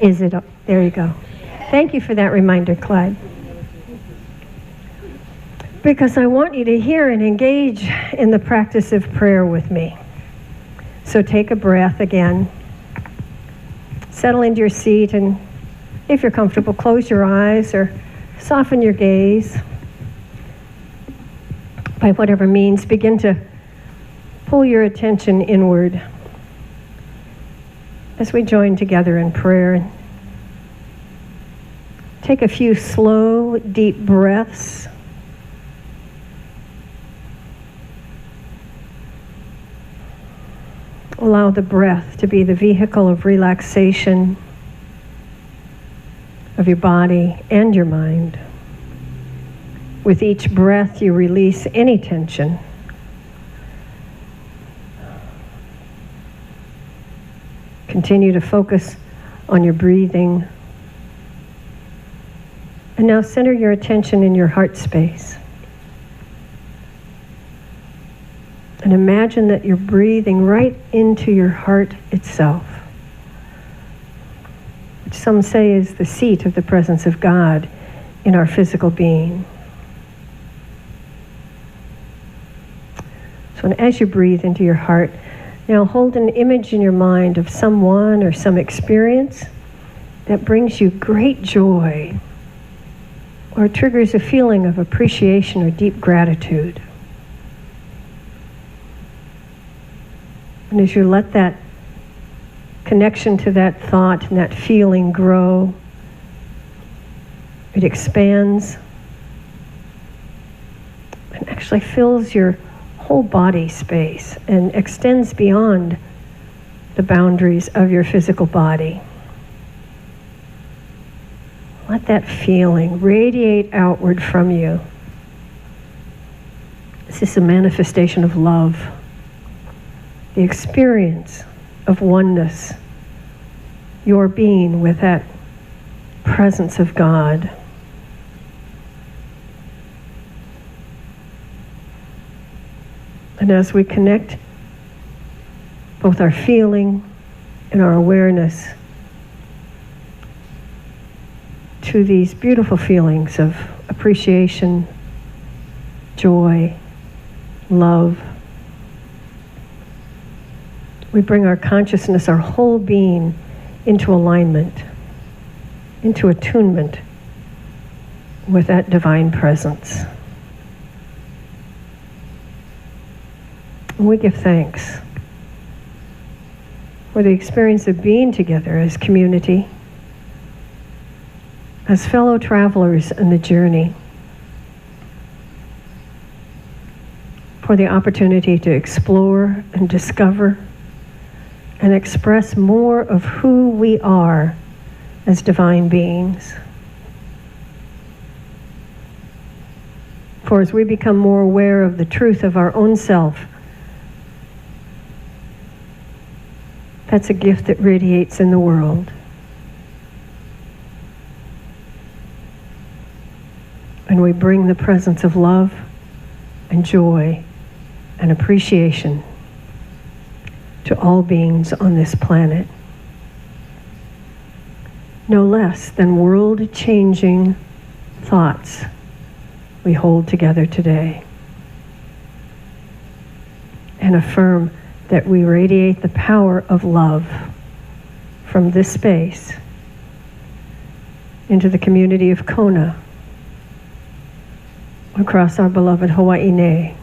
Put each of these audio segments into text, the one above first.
Is it? There you go. Thank you for that reminder, Clyde. Because I want you to hear and engage in the practice of prayer with me. So take a breath again. Settle into your seat, and if you're comfortable, close your eyes or soften your gaze. By whatever means, begin to pull your attention inward as we join together in prayer. Take a few slow, deep breaths. Allow the breath to be the vehicle of relaxation of your body and your mind. With each breath, you release any tension. Continue to focus on your breathing. And now center your attention in your heart space. And imagine that you're breathing right into your heart itself, which some say is the seat of the presence of God in our physical being. So as you breathe into your heart, now hold an image in your mind of someone or some experience that brings you great joy or triggers a feeling of appreciation or deep gratitude. And as you let that connection to that thought and that feeling grow, it expands and actually fills your whole body space and extends beyond the boundaries of your physical body. Let that feeling radiate outward from you. This is a manifestation of love, the experience of oneness, your being with that presence of God. And as we connect both our feeling and our awareness to these beautiful feelings of appreciation, joy, love, we bring our consciousness, our whole being, into alignment, into attunement with that divine presence. And we give thanks for the experience of being together as community, as fellow travelers in the journey, for the opportunity to explore and discover and express more of who we are as divine beings. For as we become more aware of the truth of our own self, that's a gift that radiates in the world. And we bring the presence of love and joy and appreciation to all beings on this planet. No less than world-changing thoughts we hold together today, and affirm that we radiate the power of love from this space into the community of Kona, across our beloved Hawaii.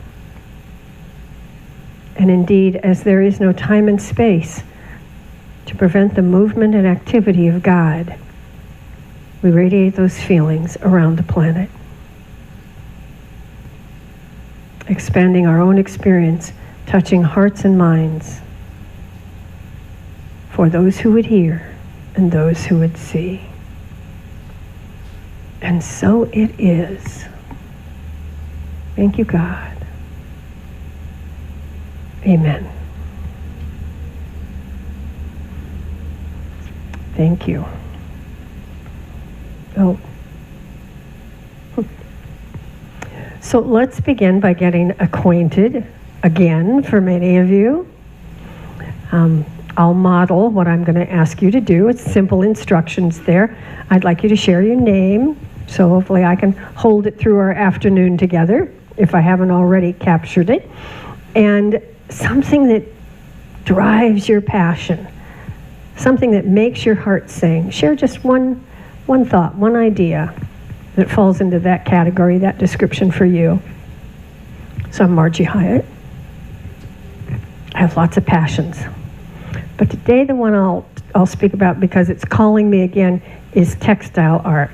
And indeed, as there is no time and space to prevent the movement and activity of God, we radiate those feelings around the planet, expanding our own experience, touching hearts and minds for those who would hear and those who would see. And so it is. Thank you, God. Amen. Thank you. Oh. So let's begin by getting acquainted again for many of you. I'll model what I'm going to ask you to do. It's simple instructions there. I'd like you to share your name, so hopefully I can hold it through our afternoon together, if I haven't already captured it. And something that drives your passion, something that makes your heart sing. Share just one thought, one idea that falls into that category, that description for you. So I'm Margie Hyatt. I have lots of passions. But today the one I'll speak about, because it's calling me again, is textile art.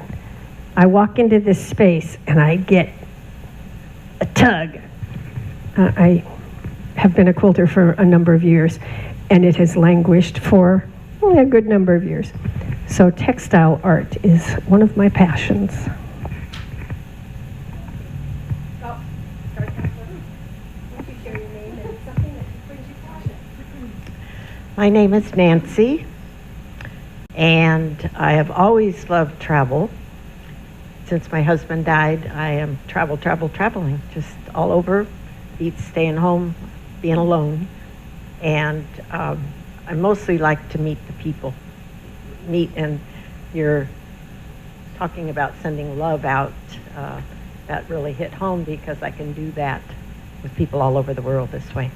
I walk into this space and I get a tug. I have been a quilter for a number of years, and it has languished for a good number of years. So textile art is one of my passions. My name is Nancy, and I have always loved travel. Since my husband died, I am traveling, just all over, beats staying home, being alone. And I mostly like to meet the people. And you're talking about sending love out. That really hit home, because I can do that with people all over the world this way.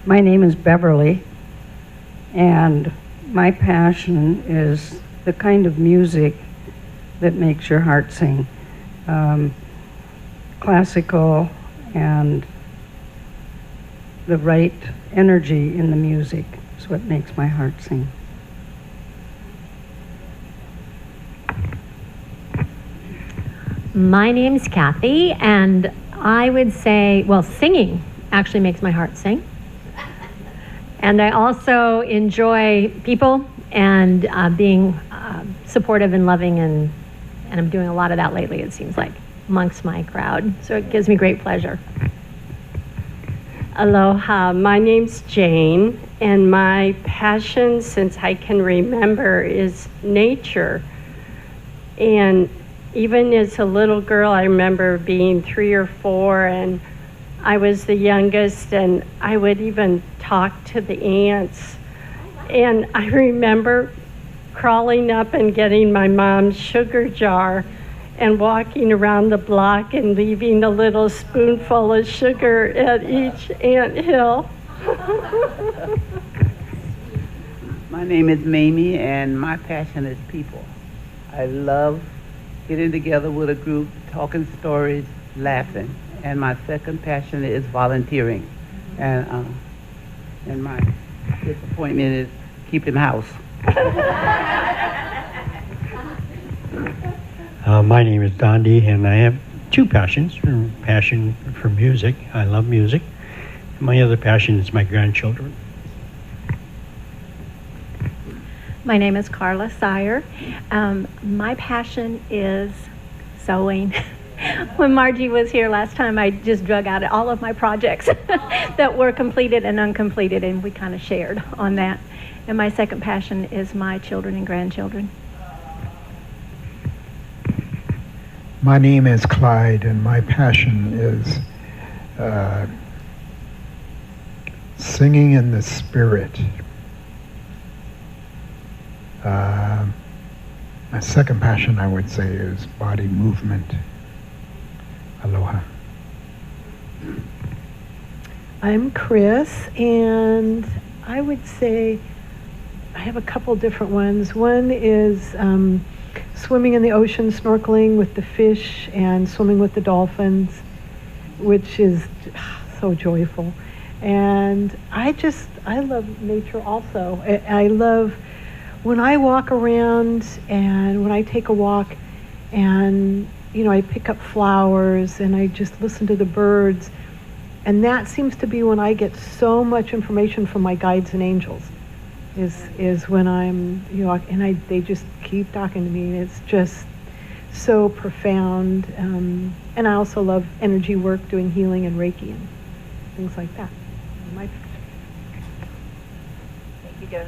My name is Beverly, and my passion is the kind of music that makes your heart sing. Classical and the right energy in the music is what makes my heart sing. My name's Kathy, and I would say, well, singing actually makes my heart sing. And I also enjoy people and being supportive and loving, and I'm doing a lot of that lately, it seems like, amongst my crowd. So it gives me great pleasure. Aloha, my name's Jane, and my passion since I can remember is nature. And even as a little girl, I remember being 3 or 4, and I was the youngest, and I would even talk to the ants. And I remember crawling up and getting my mom's sugar jar and walking around the block and leaving a little spoonful of sugar at each ant hill. My name is Mamie, and my passion is people. I love getting together with a group, talking stories, laughing. And my second passion is volunteering. And my disappointment is keeping house. My name is Dondi, and I have 2 passions. Passion for music. I love music. My other passion is my grandchildren. My name is Carla Sire. My passion is sewing. When Margie was here last time, I just drug out all of my projects that were completed and uncompleted, and we kind of shared on that. And my second passion is my children and grandchildren. My name is Clyde, and my passion is singing in the spirit. My second passion, I would say, is body movement. Aloha. I'm Chris, and I would say I have a couple different ones. One is swimming in the ocean, snorkeling with the fish, and swimming with the dolphins, which is so joyful. And I love nature also. I love when I walk around and when I take a walk and I pick up flowers and I just listen to the birds. And that seems to be when I get so much information from my guides and angels, is when I'm, and they just keep talking to me. It's just so profound. And I also love energy work, doing healing and Reiki and things like that. Thank you, guys.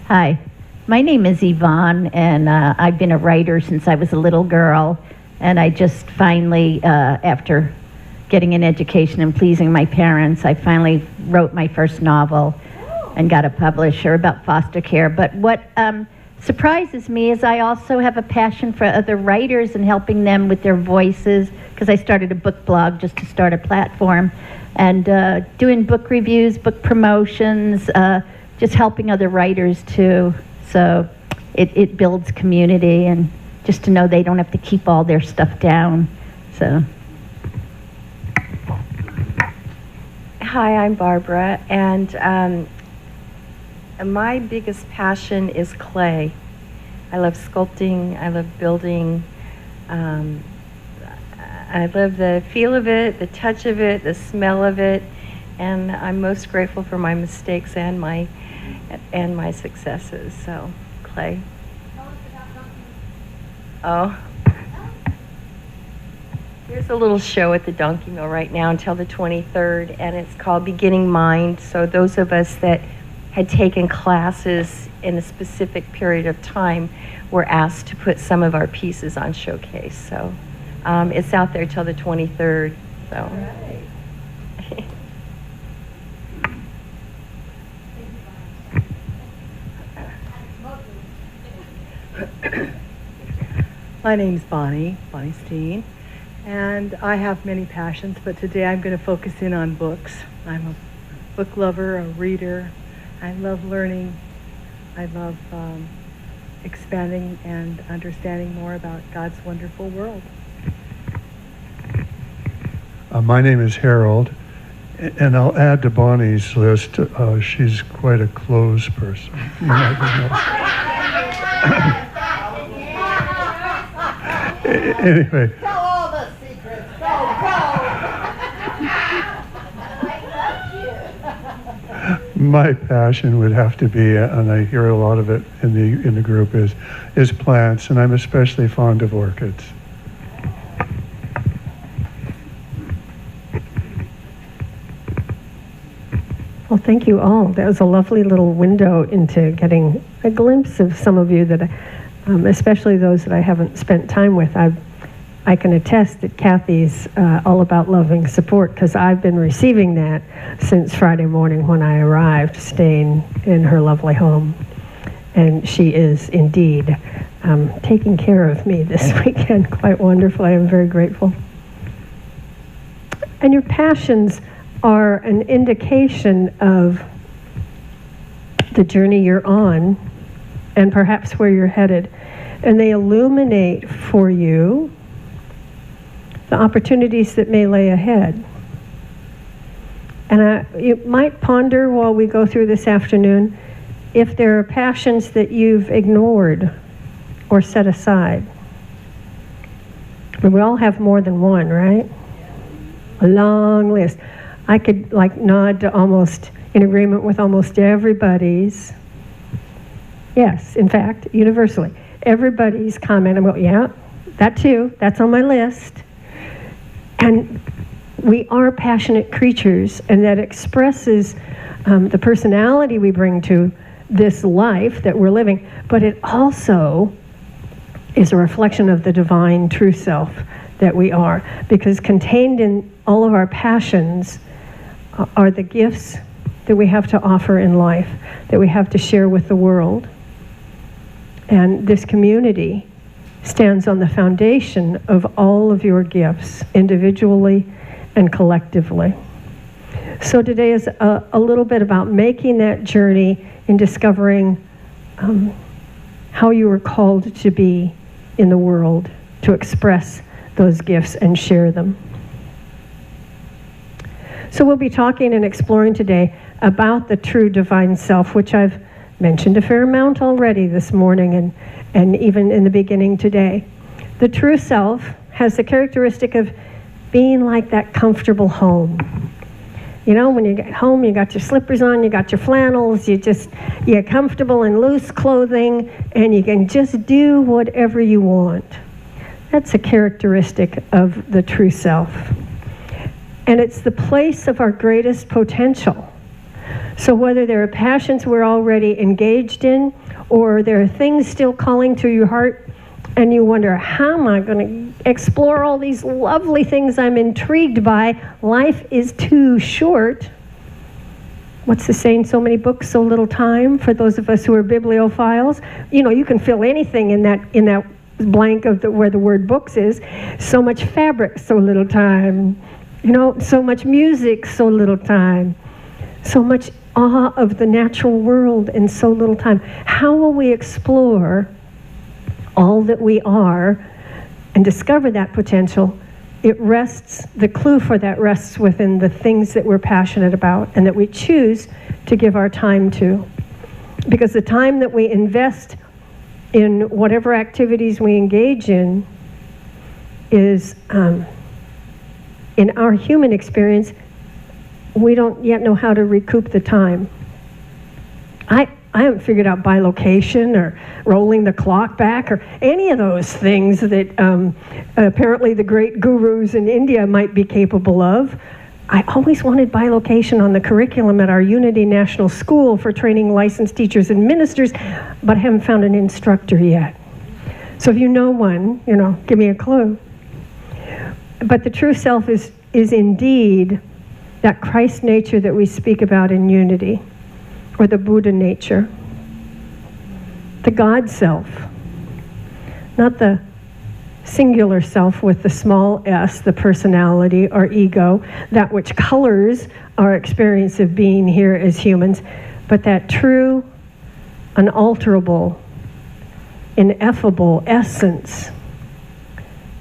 Hi. My name is Yvonne, and I've been a writer since I was a little girl, and I just finally, after getting an education and pleasing my parents, I finally wrote my first novel and got a publisher about foster care. But what surprises me is I also have a passion for other writers and helping them with their voices, because I started a book blog just to start a platform, and doing book reviews, book promotions, just helping other writers too. So it builds community, and just to know they don't have to keep all their stuff down. So. Hi, I'm Barbara, and my biggest passion is clay. I love sculpting, I love building. I love the feel of it, the touch of it, the smell of it, and I'm most grateful for my mistakes and my successes. So, clay. Oh. There's a little show at the Donkey Mill right now until the 23rd, and it's called Beginning Mind. So those of us that had taken classes in a specific period of time were asked to put some of our pieces on showcase. So it's out there till the 23rd. So. My name's Bonnie Steen, and I have many passions, but today I'm going to focus in on books. I'm a book lover, a reader. I love learning. I love expanding and understanding more about God's wonderful world. My name is Harold, and I'll add to Bonnie's list, she's quite a clothes person. Anyway. Tell all the secrets. Go. My passion would have to be, and I hear a lot of it in the group, is plants, and I'm especially fond of orchids. Well, thank you all. That was a lovely little window into getting a glimpse of some of you that, especially those that I haven't spent time with. I can attest that Kathy's all about loving support, because I've been receiving that since Friday morning when I arrived, staying in her lovely home. And she is indeed taking care of me this weekend quite wonderfully. I'm very grateful. And your passions are an indication of the journey you're on and perhaps where you're headed. And they illuminate for you the opportunities that may lay ahead. And you might ponder while we go through this afternoon if there are passions that you've ignored or set aside. We all have more than one, right? A long list. I could nod to almost, in agreement with almost everybody's, yes, in fact, universally, everybody's comment about, yeah, that too, that's on my list. And we are passionate creatures, and that expresses the personality we bring to this life that we're living, but it also is a reflection of the divine true self that we are, because contained in all of our passions are the gifts that we have to offer in life, that we have to share with the world. And this community stands on the foundation of all of your gifts, individually and collectively. So today is a little bit about making that journey in discovering how you were called to be in the world, to express those gifts and share them. So we'll be talking and exploring today about the true divine self, which I've mentioned a fair amount already this morning and even in the beginning today. The true self has the characteristic of being like that comfortable home. You know, when you get home, you got your slippers on, you got your flannels, you're comfortable in loose clothing, and you can just do whatever you want. That's a characteristic of the true self. And it's the place of our greatest potential. So whether there are passions we're already engaged in, or there are things still calling to your heart, and you wonder, how am I going to explore all these lovely things I'm intrigued by? Life is too short. What's the saying? So many books, so little time. For those of us who are bibliophiles, you can fill anything in that blank of where the word books is. So much fabric, so little time. So much music, so little time. So much awe of the natural world in so little time. How will we explore all that we are and discover that potential? The clue for that rests within the things that we're passionate about and that we choose to give our time to. Because the time that we invest in whatever activities we engage in is, in our human experience, we don't yet know how to recoup the time. I haven't figured out bilocation or rolling the clock back or any of those things that apparently the great gurus in India might be capable of. I always wanted bilocation on the curriculum at our Unity National School for training licensed teachers and ministers, but I haven't found an instructor yet. So if you know one, give me a clue. But the true self is indeed that Christ nature that we speak about in unity, or the Buddha nature, the God self, not the singular self with the small s, the personality or ego, that which colors our experience of being here as humans, but that true, unalterable, ineffable essence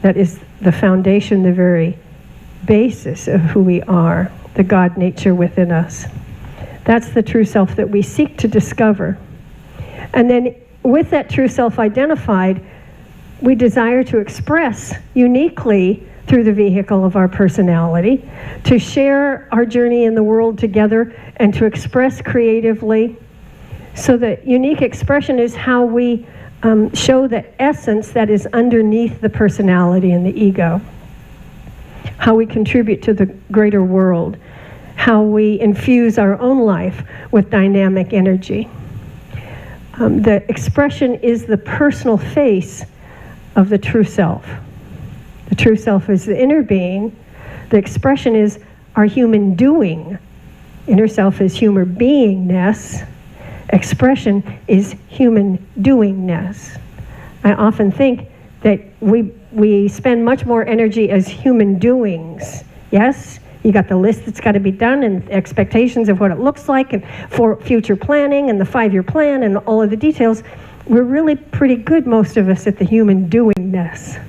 that is the foundation, the very basis of who we are, the God nature within us. That's the true self that we seek to discover. And then with that true self identified, we desire to express uniquely through the vehicle of our personality, to share our journey in the world together and to express creatively. So that unique expression is how we show the essence that is underneath the personality and the ego. How we contribute to the greater world. How we infuse our own life with dynamic energy. The expression is the personal face of the true self. The true self is the inner being. The expression is our human doing. Inner self is human beingness. Expression is human doingness. I often think that we spend much more energy as human doings. Yes? You got the list that's got to be done and expectations of what it looks like and for future planning and the 5-year plan and all of the details. We're really pretty good, most of us, at the human doingness.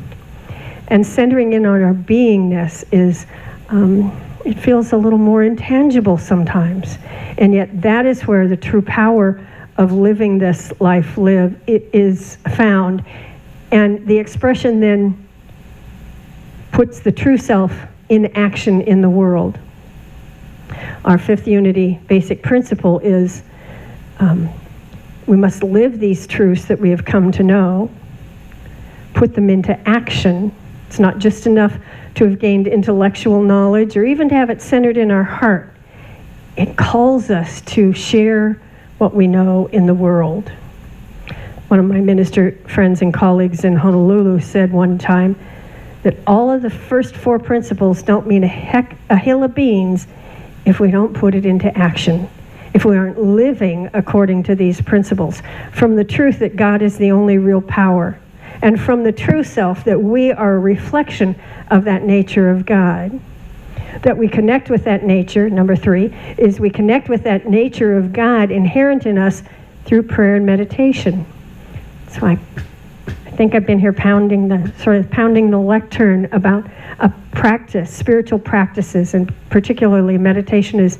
And centering in on our beingness is, it feels a little more intangible sometimes. And yet that is where the true power of living this life is found. And the expression then puts the true self in action in the world. Our fifth unity basic principle is we must live these truths that we have come to know, put them into action. It's not just enough to have gained intellectual knowledge or even to have it centered in our heart. It calls us to share what we know in the world. One of my minister friends and colleagues in Honolulu said one time that all of the first 4 principles don't mean a hill of beans if we don't put it into action, if we aren't living according to these principles. From the truth that God is the only real power, and from the true self that we are a reflection of that nature of God. That we connect with that nature, number 3, is we connect with that nature of God inherent in us through prayer and meditation. So I think I've been here pounding the lectern about a practice, spiritual practices, and particularly meditation is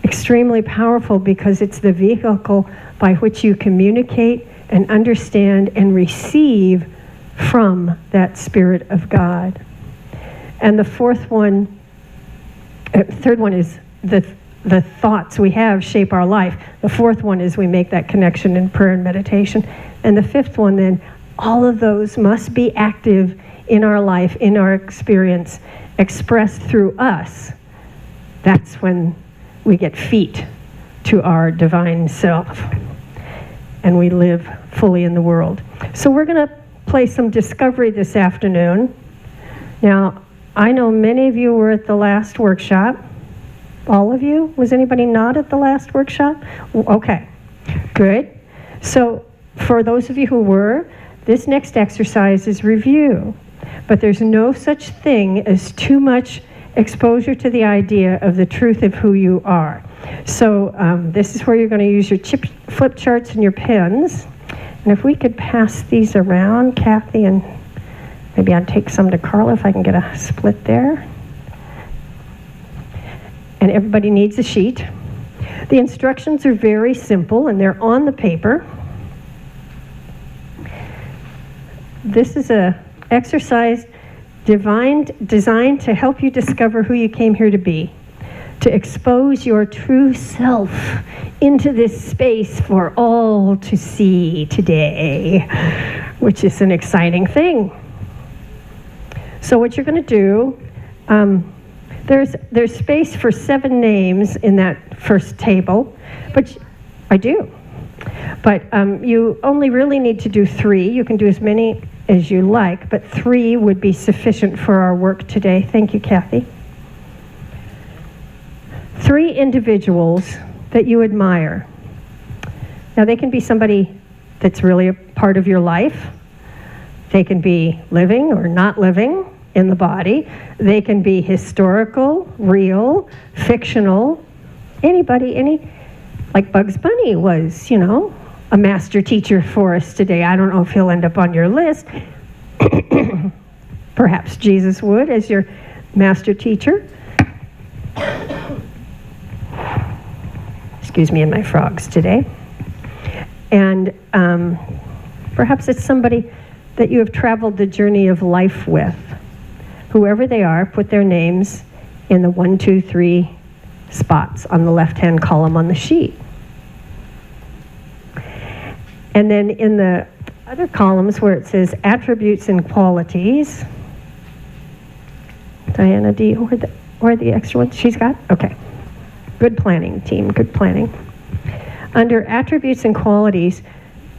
extremely powerful because it's the vehicle by which you communicate and understand and receive from that Spirit of God. And the third one is the thoughts we have shape our life. The fourth one is we make that connection in prayer and meditation. And the fifth one then, all of those must be active in our life, in our experience, expressed through us. That's when we get feet to our divine self and we live fully in the world. So we're going to play some discovery this afternoon. Now, I know many of you were at the last workshop. All of you? Was anybody not at the last workshop? Okay, good. So for those of you who were, this next exercise is review. But there's no such thing as too much exposure to the idea of the truth of who you are. So this is where you're going to use your flip charts and your pens. And if we could pass these around, Kathy, and maybe I'd take some to Carla if I can get a split there. And everybody needs a sheet. The instructions are very simple, and they're on the paper. This is an exercise designed to help you discover who you came here to be, to expose your true self into this space for all to see today, which is an exciting thing. So what you're going to do, there's space for 7 names in that first table, but I do. But you only really need to do 3. You can do as many as you like, but 3 would be sufficient for our work today. Thank you, Kathy. 3 individuals that you admire. Now, they can be somebody that's really a part of your life. They can be living or not living in the body. They can be historical, real, fictional, anybody, like Bugs Bunny was, a master teacher for us today. I don't know if he'll end up on your list. Perhaps Jesus would as your master teacher. Excuse me and my frogs today. And perhaps it's somebody that you have traveled the journey of life with. Whoever they are, put their names in the 1, 2, 3 spots on the left-hand column on the sheet. And then in the other columns where it says attributes and qualities, Diana D, where are the extra ones she's got? Okay. Good planning, team, good planning. Under attributes and qualities,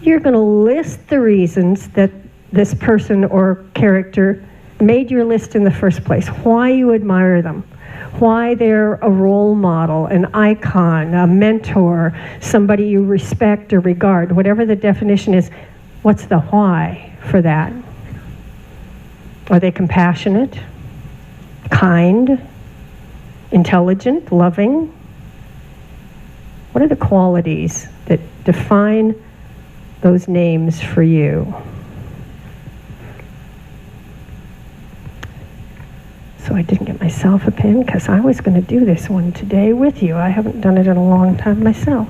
you're going to list the reasons that this person or character made your list in the first place, why you admire them, why they're a role model, an icon, a mentor, somebody you respect or regard, whatever the definition is. What's the why for that? Are they compassionate, kind, intelligent, loving? What are the qualities that define those names for you? So I didn't get myself a pen because I was going to do this one today with you. I haven't done it in a long time myself.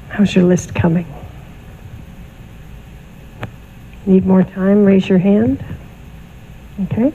How's your list coming? Need more time? Raise your hand. Okay.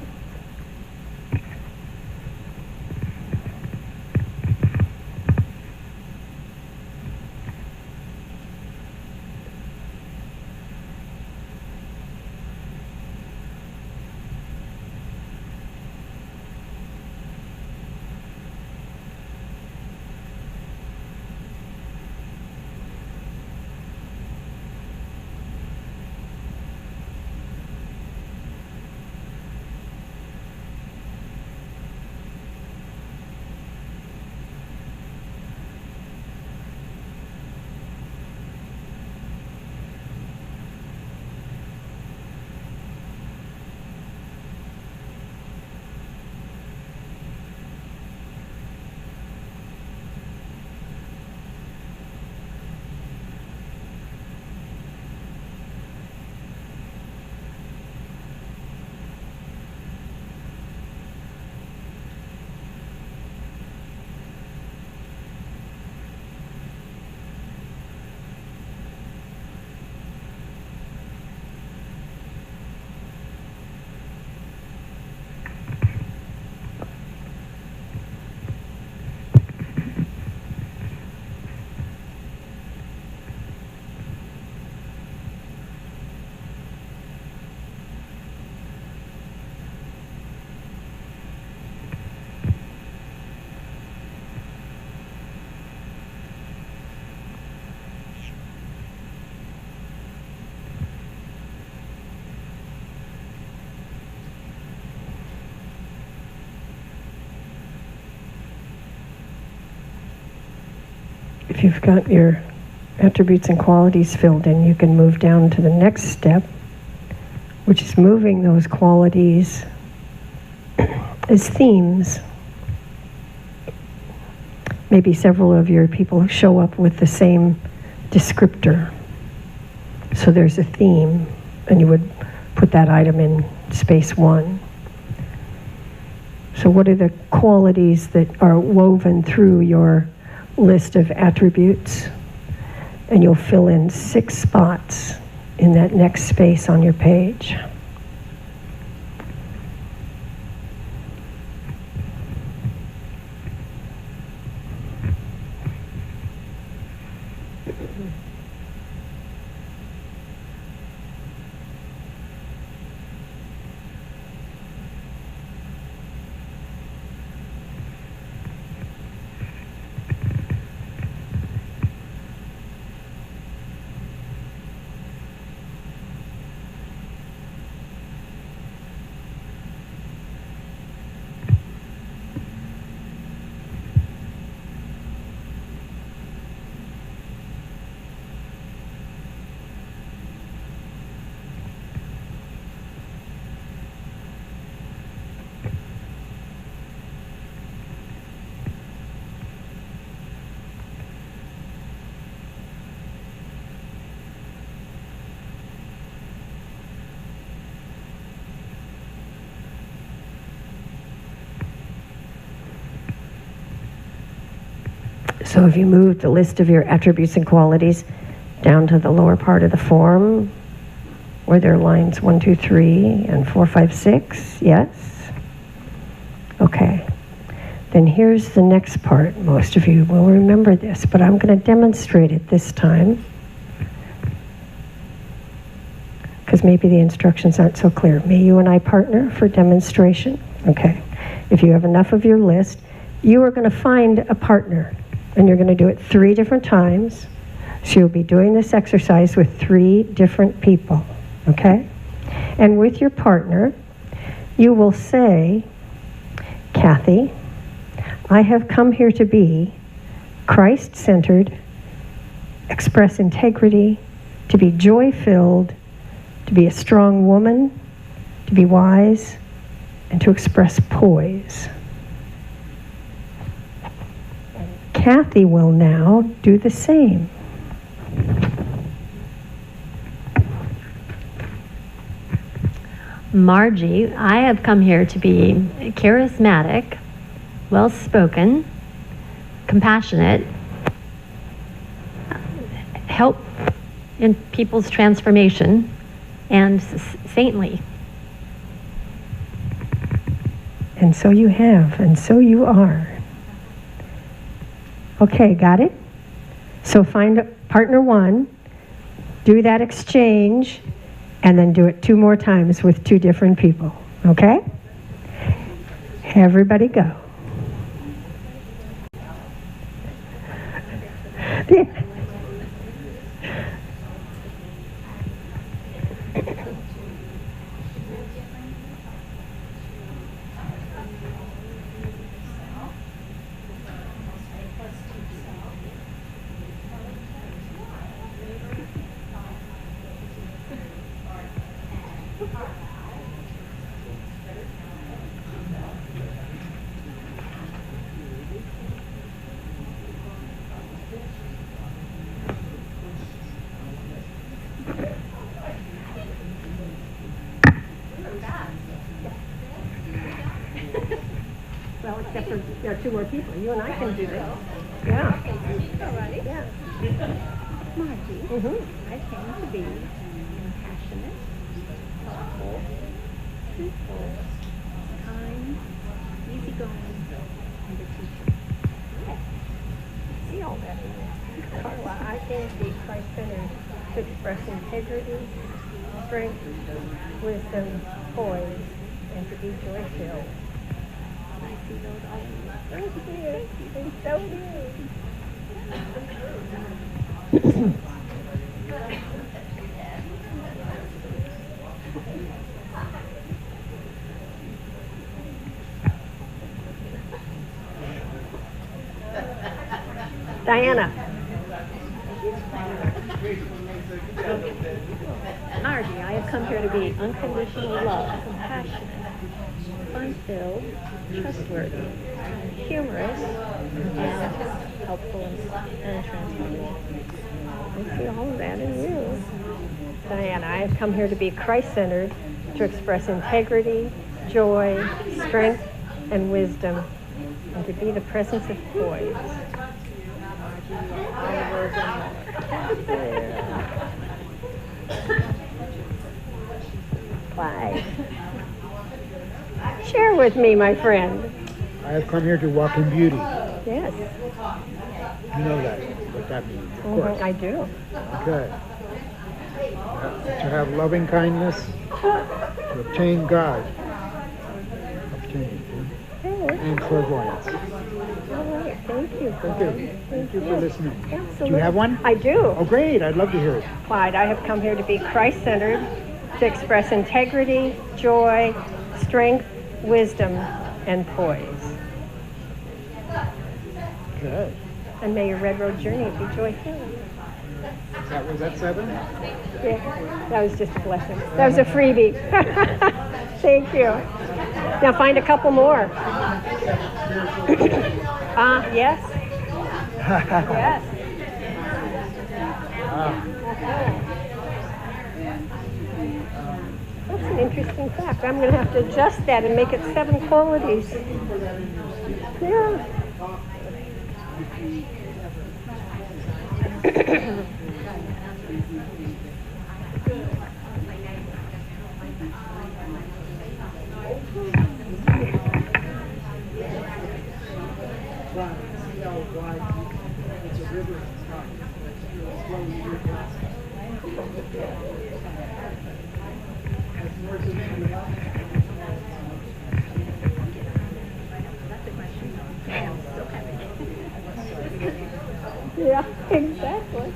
if you've got your attributes and qualities filled in, you can move down to the next step, which is moving those qualities as themes. Maybe several of your people show up with the same descriptor. So there's a theme, and you would put that item in space 1. So what are the qualities that are woven through your list of attributes? And you'll fill in 6 spots in that next space on your page. So if you move the list of your attributes and qualities down to the lower part of the form, where there are lines 1, 2, 3, and 4, 5, 6, yes? Okay. Then here's the next part. Most of you will remember this, but I'm going to demonstrate it this time, because maybe the instructions aren't so clear. May you and I partner for demonstration? Okay. If you have enough of your list, you are going to find a partner. And you're going to do it 3 different times. So you'll be doing this exercise with 3 different people, okay? And with your partner, you will say, Kathy, I have come here to be Christ-centered, express integrity, to be joy-filled, to be a strong woman, to be wise, and to express poise. Kathy will now do the same. Margie, I have come here to be charismatic, well-spoken, compassionate, help in people's transformation, and saintly. And so you have, and so you are. Okay, got it? So find partner 1, do that exchange, and then do it 2 more times with 2 different people, okay? Everybody go. Well, except for there are 2 more people. You and I can do this. Yeah. Alrighty. Yeah. Margie, I came to be compassionate, thoughtful, truthful, kind, easygoing, and a teacher. See all that in there. Carla, I came to be Christ-centered, to express integrity, strength, wisdom, poise, and to be joy-filled. I see those all in my Thank you. And so do you. Diana. Margie, I have come here to be unconditional love, compassionate, fun-filled, trustworthy, humorous, and helpful and transformative. I see all of that in you. Diana, I have come here to be Christ-centered, to express integrity, joy, strength, and wisdom, and to be the presence of poise. Clyde. Share with me, my friend. I have come here to walk in beauty. Yes. You know that, what that means, of course. I do. Okay. To have loving kindness, to obtain God, and clairvoyance. All right, thank you. Thank you. Thank you for listening. Absolutely. Do you have one? I do. Oh, great. I'd love to hear it. Clyde, I have come here to be Christ-centered, to express integrity, joy, strength, wisdom, and poise. Okay. And may your Red Road journey be joy-filled. Was that 7? Yeah, that was just a blessing. That was a freebie. Thank you. Now find a couple more. Yes. Yes. That's an interesting fact. I'm going to have to adjust that and make it 7 qualities. Yeah. Yeah, exactly.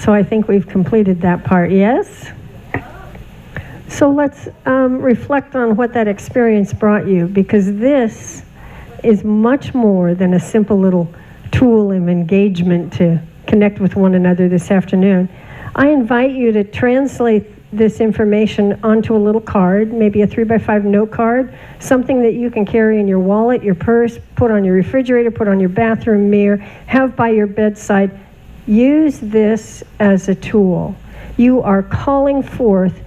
So I think we've completed that part, yes? So let's reflect on what that experience brought you, because this is much more than a simple little tool of engagement to connect with one another this afternoon. I invite you to translate this information onto a little card, maybe a 3x5 note card, something that you can carry in your wallet, your purse, put on your refrigerator, put on your bathroom mirror, have by your bedside. Use this as a tool. You are calling forth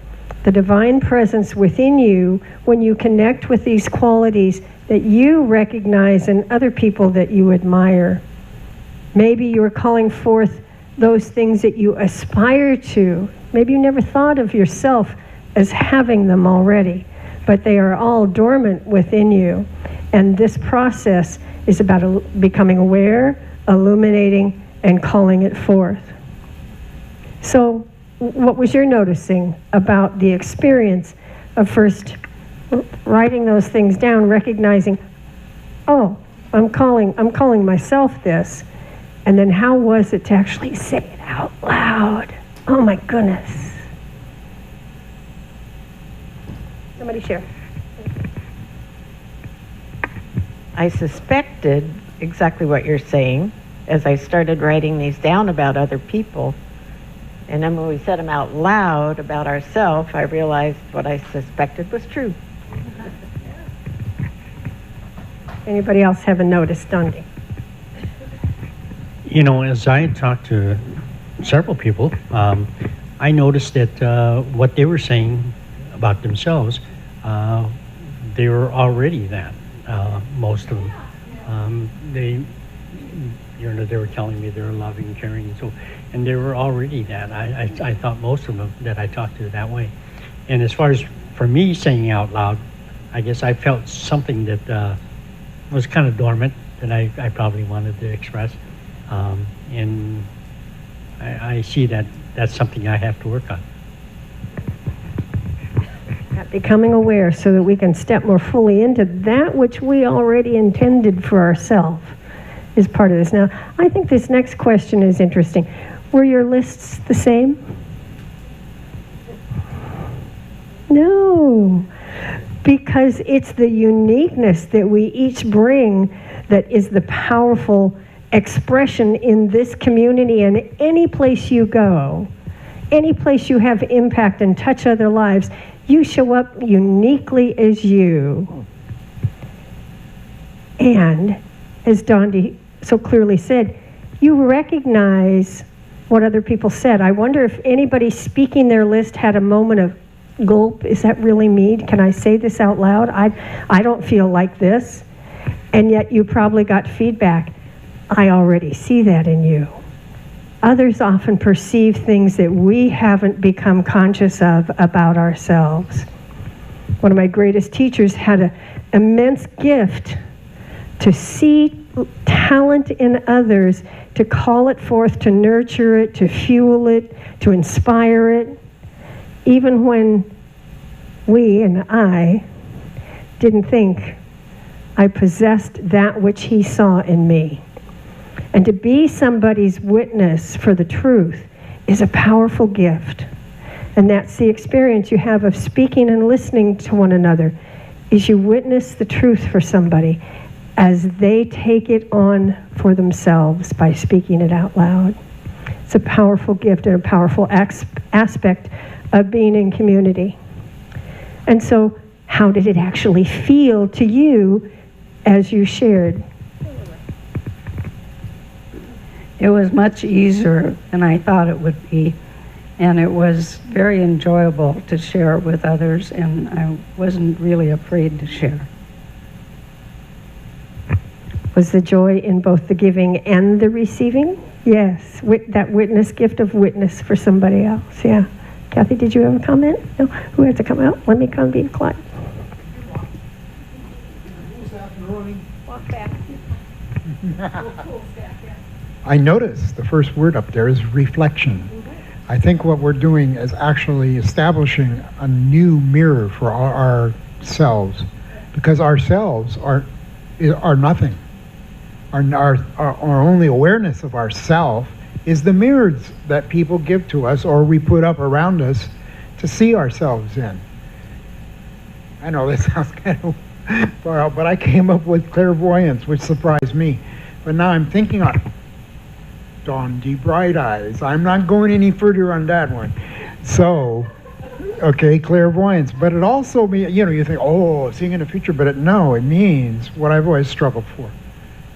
the divine presence within you when you connect with these qualities that you recognize in other people that you admire. Maybe you're calling forth those things that you aspire to. Maybe you never thought of yourself as having them already, but they are all dormant within you. And this process is about becoming aware, illuminating, and calling it forth. So, what was your noticing about the experience of first writing those things down, recognizing, oh, I'm calling myself this, and then how was it to actually say it out loud? Oh my goodness. Somebody share. I suspected exactly what you're saying as I started writing these down about other people. And then when we said them out loud about ourselves, I realized what I suspected was true. Anybody else haven't noticed, Dundee? You know, as I talked to several people, I noticed that what they were saying about themselves, they were already that, most of them. They were telling me they were loving, caring, and they were already that. I thought most of them that I talked to that way. And as far as for me saying out loud, I guess I felt something that was kind of dormant that I probably wanted to express. And I see that that's something I have to work on. Becoming aware so that we can step more fully into that which we already intended for ourselves is part of this. Now, I think this next question is interesting. Were your lists the same? No, because it's the uniqueness that we each bring that is the powerful expression in this community, and any place you go, any place you have impact and touch other lives, you show up uniquely as you. And as Dondi so clearly said, you recognize what other people said. I wonder if anybody speaking their list had a moment of gulp. Is that really me? Can I say this out loud? I don't feel like this. And yet you probably got feedback. I already see that in you. Others often perceive things that we haven't become conscious of about ourselves. One of my greatest teachers had an immense gift to see talent in others, to call it forth, to nurture it, to fuel it, to inspire it, even when we and I didn't think I possessed that which he saw in me. And to be somebody's witness for the truth is a powerful gift. And that's the experience you have of speaking and listening to one another, is you witness the truth for somebody as they take it on for themselves by speaking it out loud. It's a powerful gift and a powerful aspect of being in community. And so, how did it actually feel to you as you shared? It was much easier than I thought it would be, and it was very enjoyable to share it with others, and I wasn't really afraid to share. Was the joy in both the giving and the receiving? Yes, that witness, gift of witness for somebody else, yeah. Kathy, did you have a comment? No? Who has to come out? Let me come be quiet. Walk back. I noticed the first word up there is reflection. I think what we're doing is actually establishing a new mirror for ourselves, because ourselves are nothing. Our only awareness of ourself is the mirrors that people give to us or we put up around us to see ourselves in. I know this sounds kind of far out, but I came up with clairvoyance, which surprised me. But now I'm thinking on Dawn D. Bright Eyes. I'm not going any further on that one. So, okay, clairvoyance. But it also means, you think, oh, seeing in the future, but it means what I've always struggled for.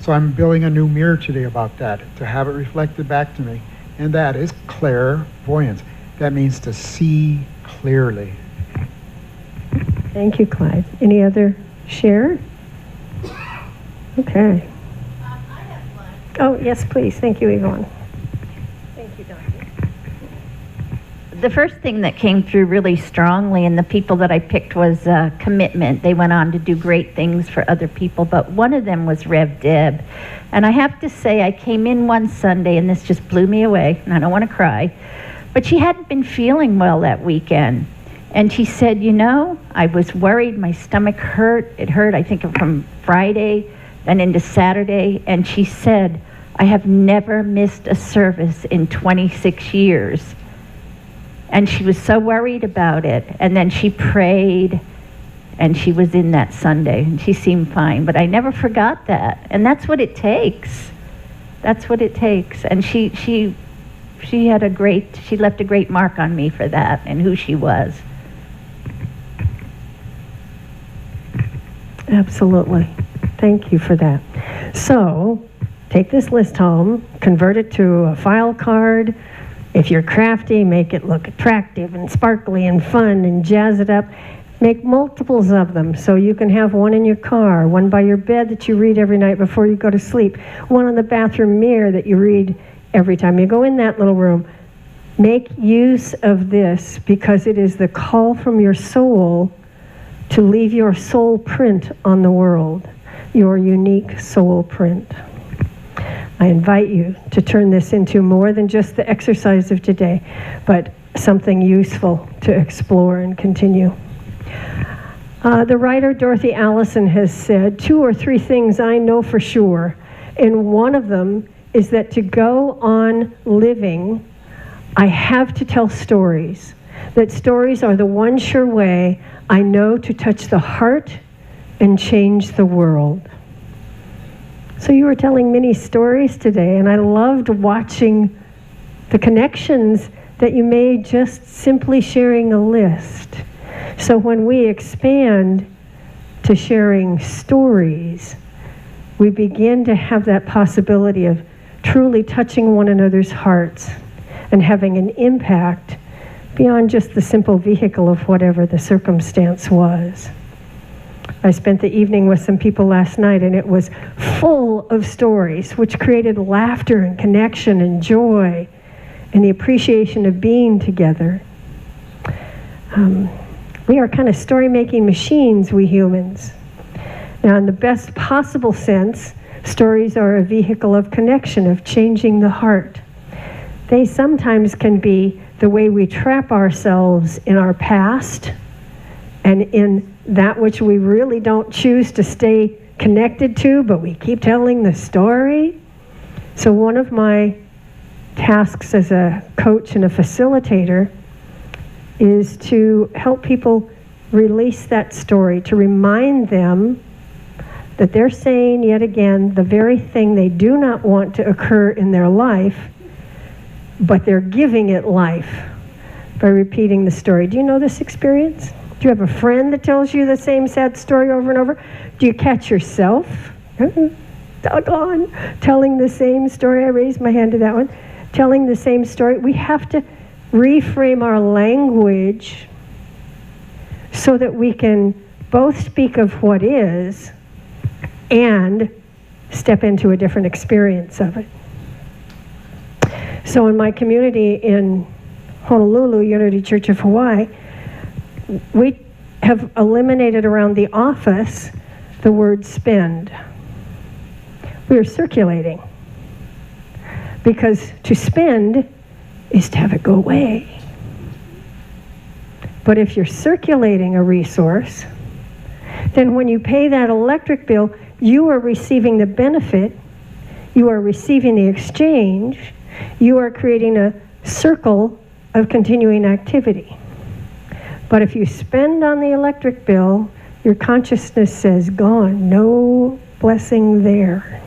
So I'm building a new mirror today about that, to have it reflected back to me. And that is clairvoyance. That means to see clearly. Thank you, Clyde. Any other share? Okay. Oh, yes, please. Thank you, Yvonne. Thank you, Doctor. The first thing that came through really strongly in the people that I picked was commitment. They went on to do great things for other people, but one of them was Rev Deb. And I have to say, I came in one Sunday, and this just blew me away, and I don't want to cry, but she hadn't been feeling well that weekend. And she said, I was worried, my stomach hurt. It hurt, I think, from Friday, then into Saturday. And she said, I have never missed a service in 26 years. And she was so worried about it. And then she prayed, and she was in that Sunday, and she seemed fine. But I never forgot that. And that's what it takes. That's what it takes. And she left a great mark on me for that and who she was. Absolutely. Thank you for that. So, take this list home, convert it to a file card. If you're crafty, make it look attractive and sparkly and fun and jazz it up. Make multiples of them so you can have one in your car, one by your bed that you read every night before you go to sleep, one on the bathroom mirror that you read every time you go in that little room. Make use of this because it is the call from your soul to leave your soul print on the world, your unique soul print. I invite you to turn this into more than just the exercise of today, but something useful to explore and continue. The writer Dorothy Allison has said 2 or 3 things I know for sure, and one of them is that to go on living, I have to tell stories. That stories are the one sure way I know to touch the heart and change the world. So you were telling many stories today, and I loved watching the connections that you made just simply sharing a list. So when we expand to sharing stories, we begin to have that possibility of truly touching one another's hearts and having an impact beyond just the simple vehicle of whatever the circumstance was. I spent the evening with some people last night, and it was full of stories, which created laughter and connection and joy and the appreciation of being together. We are kind of story-making machines, we humans. Now, in the best possible sense, stories are a vehicle of connection, of changing the heart. They sometimes can be the way we trap ourselves in our past and in that which we really don't choose to stay connected to, but we keep telling the story. So one of my tasks as a coach and a facilitator is to help people release that story, to remind them that they're saying yet again the very thing they do not want to occur in their life, but they're giving it life by repeating the story. Do you know this experience? Do you have a friend that tells you the same sad story over and over? Do you catch yourself, doggone, telling the same story? I raised my hand to that one. Telling the same story. We have to reframe our language so that we can both speak of what is and step into a different experience of it. So in my community in Honolulu, Unity Church of Hawaii, we have eliminated around the office the word spend. We are circulating. Because to spend is to have it go away. But if you're circulating a resource, then when you pay that electric bill, you are receiving the benefit, you are receiving the exchange, You are creating a circle of continuing activity. But if you spend on the electric bill, your consciousness says, gone, no blessing there.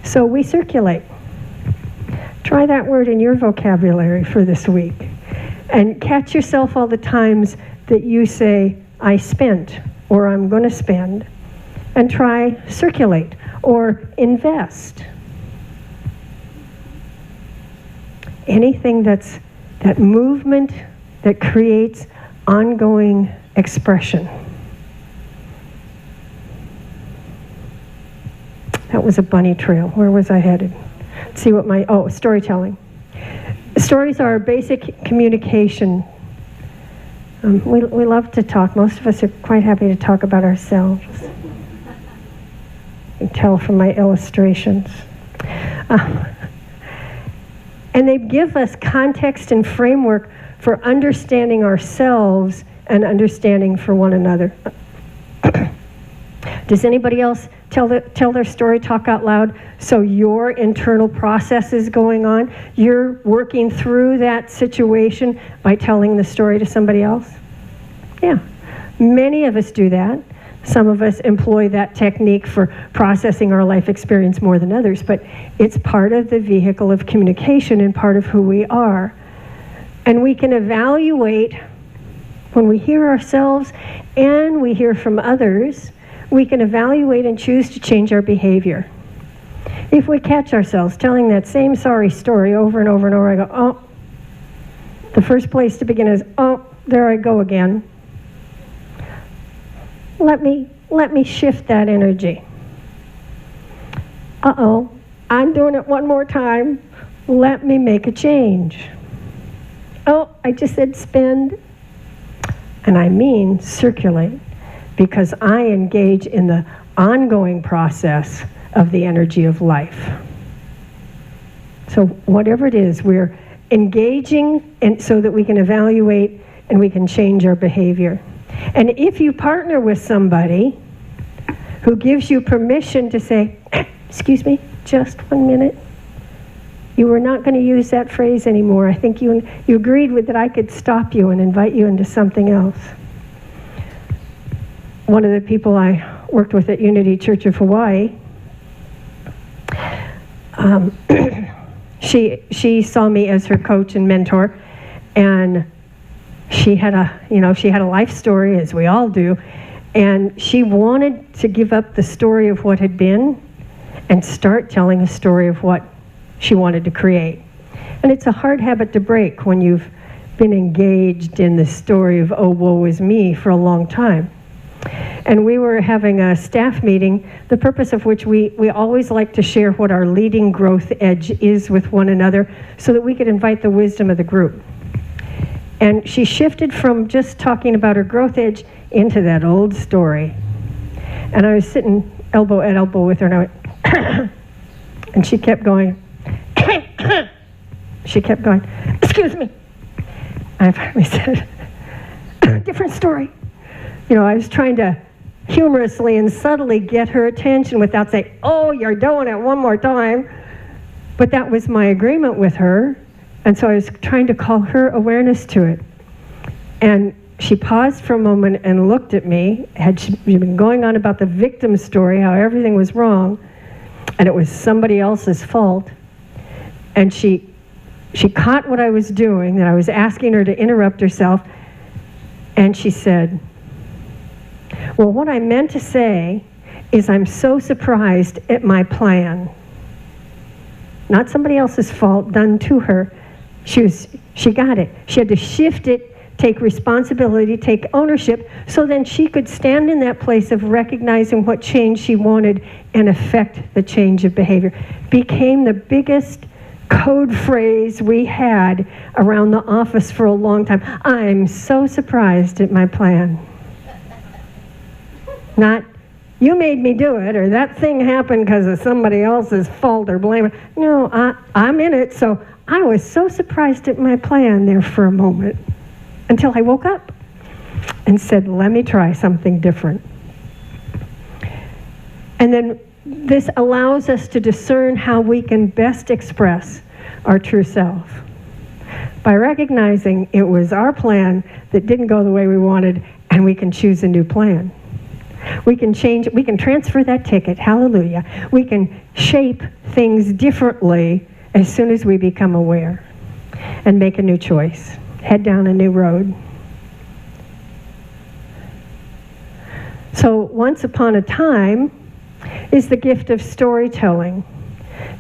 So we circulate. Try that word in your vocabulary for this week. And catch yourself all the times that you say, I spent, or I'm going to spend. And try circulate, or invest. Anything that's that movement that creates ongoing expression. That was a bunny trail. Where was I headed? Let's see what storytelling. Stories are a basic communication. We love to talk. Most of us are quite happy to talk about ourselves. You can tell from my illustrations. And they give us context and framework for understanding ourselves and understanding for one another. Does anybody else tell their story, talk out loud, so your internal process is going on? You're working through that situation by telling the story to somebody else? Yeah. Many of us do that. Some of us employ that technique for processing our life experience more than others, but it's part of the vehicle of communication and part of who we are. And we can evaluate when we hear ourselves and we hear from others, we can evaluate and choose to change our behavior. If we catch ourselves telling that same sorry story over and over and over, I go, oh, the first place to begin is, oh, there I go again. Let me shift that energy. Uh-oh, I'm doing it one more time. Let me make a change. Oh, I just said spend. And I mean circulate, because I engage in the ongoing process of the energy of life. So whatever it is, we're engaging so that we can evaluate and we can change our behavior. And if you partner with somebody who gives you permission to say, excuse me, just 1 minute, you were not going to use that phrase anymore. I think you agreed with that I could stop you and invite you into something else. One of the people I worked with at Unity Church of Hawaii, she saw me as her coach and mentor, and she had a life story, as we all do, and she wanted to give up the story of what had been and start telling a story of what she wanted to create. And it's a hard habit to break when you've been engaged in the story of, oh, woe is me, for a long time. And we were having a staff meeting, the purpose of which we always like to share what our leading growth edge is with one another so that we could invite the wisdom of the group. And she shifted from just talking about her growth edge into that old story. And I was sitting elbow at elbow with her, and I went, and she kept going, she kept going, excuse me. I finally said, different story. You know, I was trying to humorously and subtly get her attention without saying, oh, you're doing it one more time. But that was my agreement with her. And so I was trying to call her awareness to it. And she paused for a moment and looked at me. She'd been going on about the victim story, how everything was wrong, and it was somebody else's fault. And she caught what I was doing, that I was asking her to interrupt herself, and she said, well, what I meant to say is I'm so surprised at my plan. Not somebody else's fault done to her. She got it. She had to shift it, take responsibility, take ownership, so then she could stand in that place of recognizing what change she wanted and affect the change of behavior. Became the biggest code phrase we had around the office for a long time. I'm so surprised at my plan. Not, you made me do it, or that thing happened because of somebody else's fault or blame. No, I'm in it, so I was so surprised at my plan there for a moment until I woke up and said, let me try something different. And then this allows us to discern how we can best express our true self. By recognizing it was our plan that didn't go the way we wanted, and we can choose a new plan. We can change, we can transfer that ticket, hallelujah. We can shape things differently as soon as we become aware and make a new choice, head down a new road. So once upon a time is the gift of storytelling,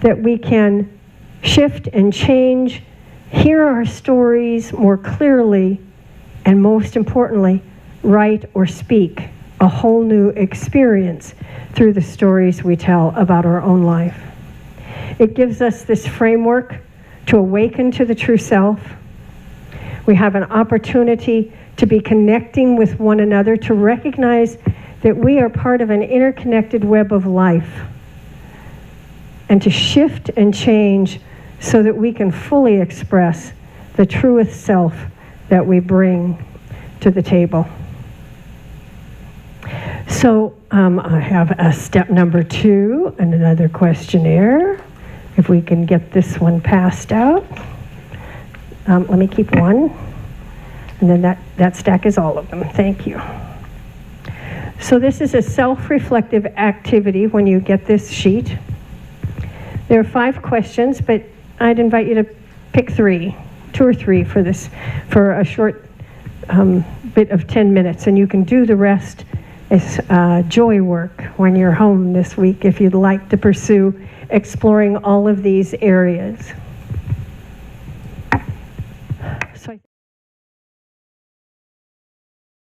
that we can shift and change, hear our stories more clearly, and most importantly, write or speak a whole new experience through the stories we tell about our own life. It gives us this framework to awaken to the true self. We have an opportunity to be connecting with one another, to recognize that we are part of an interconnected web of life, and to shift and change so that we can fully express the truest self that we bring to the table. So I have a step number 2 and another questionnaire. If we can get this one passed out. Let me keep one. And then that stack is all of them. Thank you. So this is a self-reflective activity when you get this sheet. There are 5 questions, but I'd invite you to pick 3, 2 or 3 for this, for a short bit of 10 minutes, and you can do the rest as joy work when you're home this week if you'd like to pursue exploring all of these areas.